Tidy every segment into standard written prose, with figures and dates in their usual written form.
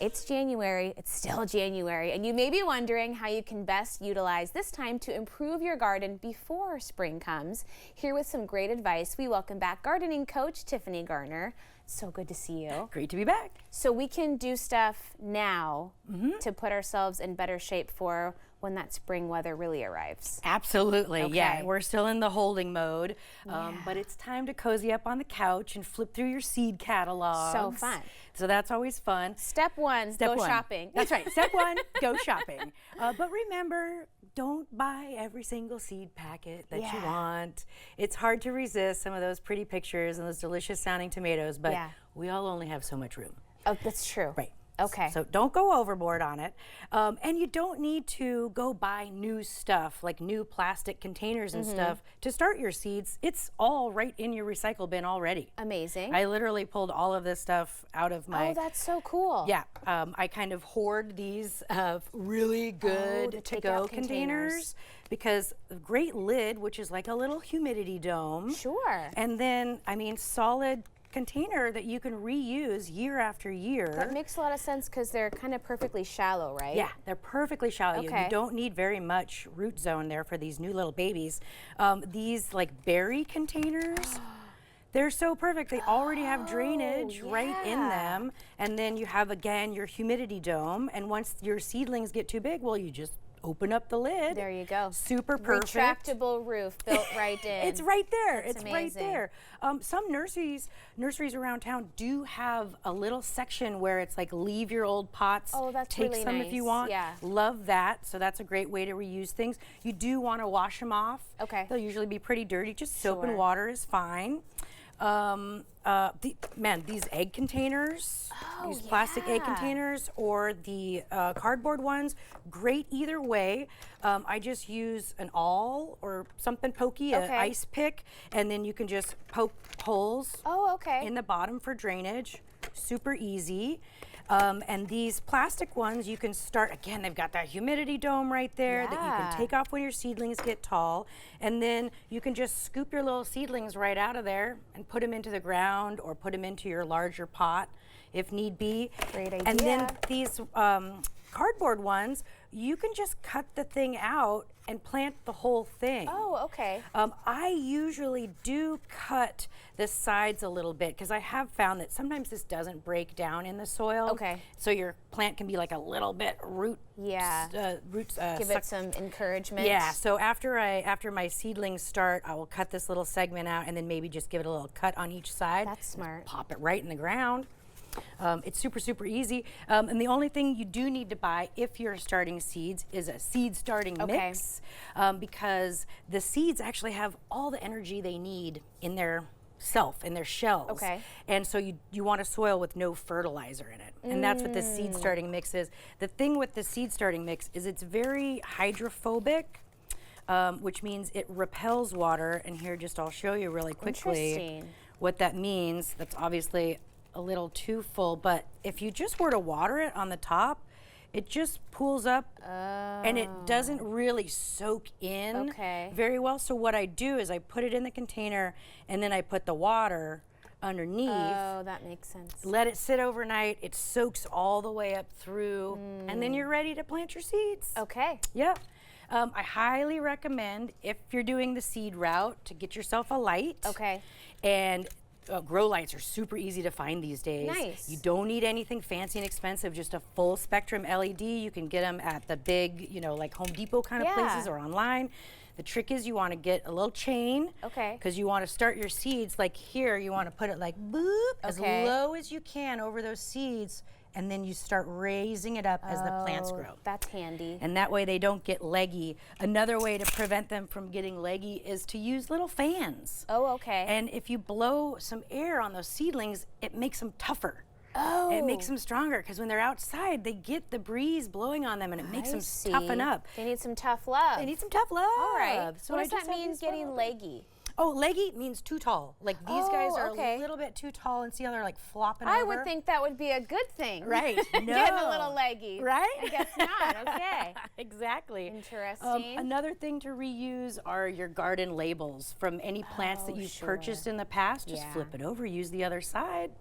It's January, it's still January, and you may be wondering how you can best utilize this time to improve your garden before spring comes. Here with some great advice, we welcome back gardening coach Tiffany Garner. So good to see you. Great to be back. So we can do stuff now to put ourselves in better shape for when that spring weather really arrives. Absolutely, Okay. yeah. We're still in the holding mode, but it's time to cozy up on the couch and flip through your seed catalogs. So fun. So that's always fun. Step one, go shopping. That's right. Step one, go shopping. But remember, don't buy every single seed packet that you want. It's hard to resist some of those pretty pictures and those delicious sounding tomatoes, but we all only have so much room. Oh, that's true. Right. Okay. So don't go overboard on it. And you don't need to go buy new stuff, like new plastic containers and stuff to start your seeds. It's all right in your recycle bin already. Amazing. I literally pulled all of this stuff out of my... Oh, that's so cool. Yeah. I kind of hoard these really good to-go containers because a great lid, which is like a little humidity dome. Sure. And then, I mean, solid container that you can reuse year after year. That makes a lot of sense because they're kind of perfectly shallow, right? Yeah, they're perfectly shallow. Okay. You don't need very much root zone there for these new little babies. These like berry containers, they're so perfect. They already have drainage right in them. And then you have, again, your humidity dome. And once your seedlings get too big, well, you just open up the lid. There you go. Super perfect. Retractable roof built right in. It's right there. That's it's amazing. right there. Some nurseries around town do have a little section where it's like leave your old pots. Oh, that's take really some nice. if you want. Yeah. Love that. So that's a great way to reuse things. You do want to wash them off. Okay. They'll usually be pretty dirty. Just soap Sure. and water is fine. These egg containers, these plastic egg containers or the cardboard ones, great either way. I just use an awl or something pokey, an ice pick, and then you can just poke holes in the bottom for drainage. Super easy. And these plastic ones, you can start, again, they've got that humidity dome right there that you can take off when your seedlings get tall. And then you can just scoop your little seedlings right out of there and put them into the ground or put them into your larger pot if need be. Great idea. And then these cardboard ones, you can just cut the thing out and plant the whole thing. Oh, okay. I usually do cut the sides a little bit because I have found that sometimes this doesn't break down in the soil. Okay. So your plant can be like a little bit roots. Give it some encouragement. Yeah. So after my seedlings start, I will cut this little segment out and then maybe just give it a little cut on each side. That's smart. Pop it right in the ground. It's super, super easy. And the only thing you do need to buy if you're starting seeds is a seed starting mix because the seeds actually have all the energy they need in their shells. Okay. And so you want a soil with no fertilizer in it. And that's what the seed starting mix is. The thing with the seed starting mix is it's very hydrophobic, which means it repels water. And here, I'll show you really quickly what that means. That's obviously a little too full, but if you just were to water it on the top, it just pools up and it doesn't really soak in very well. So what I do is I put it in the container and then I put the water underneath. Oh, that makes sense. Let it sit overnight. It soaks all the way up through and then you're ready to plant your seeds. Okay. Yeah. I highly recommend, if you're doing the seed route, to get yourself a light. Okay. And grow lights are super easy to find these days. Nice. You don't need anything fancy and expensive, just a full spectrum LED. You can get them at the big, like Home Depot kind of places or online. The trick is you want to get a little chain. Okay. Because you want to start your seeds, like here, you want to put it like boop, as low as you can over those seeds. And then you start raising it up as the plants grow. That's handy. And that way they don't get leggy. Another way to prevent them from getting leggy is to use little fans. Oh, okay. And if you blow some air on those seedlings, it makes them tougher. Oh. It makes them stronger because when they're outside, they get the breeze blowing on them and it makes them toughen up. They need some tough love. They need some tough love. All right. So what does that mean, getting leggy? Oh, leggy means too tall. Like these guys are a little bit too tall, and see how they're like flopping over? I would think that would be a good thing. Right. No. Getting a little leggy. Right? I guess not. Okay. Exactly. Interesting. Another thing to reuse are your garden labels from any plants that you've purchased in the past. Just flip it over, use the other side.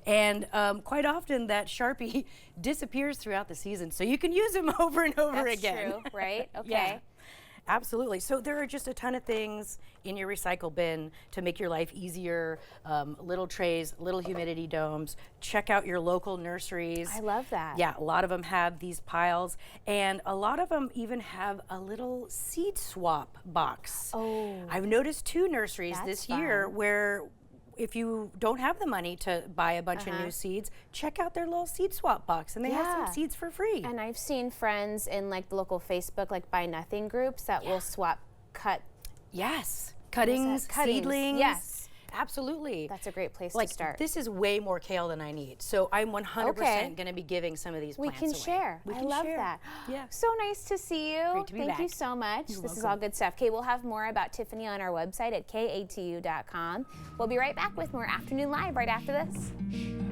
And quite often that Sharpie disappears throughout the season, so you can use them over and over That's again. true, right? Okay. Yeah. Absolutely. So there are just a ton of things in your recycle bin to make your life easier. Little trays, little humidity domes. Check out your local nurseries. I love that. Yeah, a lot of them have these piles, and a lot of them even have a little seed swap box. Oh. I've noticed 2 nurseries That's this year fun. where if you don't have the money to buy a bunch of new seeds, check out their little seed swap box, and they have some seeds for free. And I've seen friends in like the local Facebook, like Buy Nothing groups that will swap Yes, cuttings, seedlings. Yes. Absolutely. That's a great place Like, to start. this is way more kale than I need, so I'm 100% Okay. going to be giving some of these We plants can away. share. We I can love share. that. Yeah. So nice to see you. Great to be Thank you back. so much. You're This is welcome. all good stuff. Okay, we'll have more about Tiffany on our website at katu.com. We'll be right back with more Afternoon Live right after this.